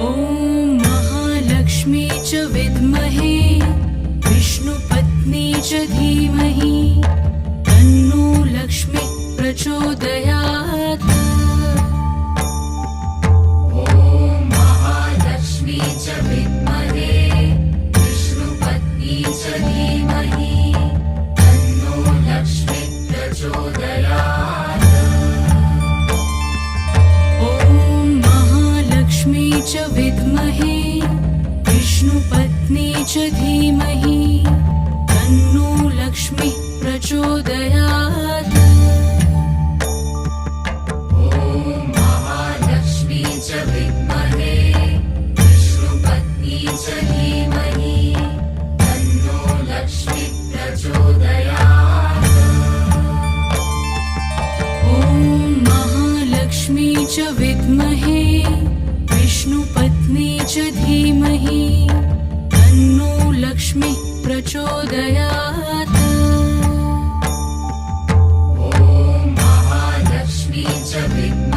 ॐ महालक्ष्मी च विद्महे विष्णुपत्नी च धीमहि तन्नो लक्ष्मी प्रचोदयात्। ॐ महालक्ष्मी च विद्महे विष्णुपत्नी च धीमहि तन्नो लक्ष्मी प्रचोदयात्। ॐ महालक्ष्मी च विद्महे विष्णुपत्नी च धीमहि तन्नो लक्ष्मी प्रचोदयात्। ॐ महालक्ष्मी च विद्महे विष्णुपत्नी च धीमहि तन्नो लक्ष्मी प्रचोदयात्। ॐ महालक्ष्मी च विद्महे विष्णुपत्नी च धीमहि तन्नो लक्ष्मी प्रचोदयात्। ॐ महालक्ष्मी च विद्महे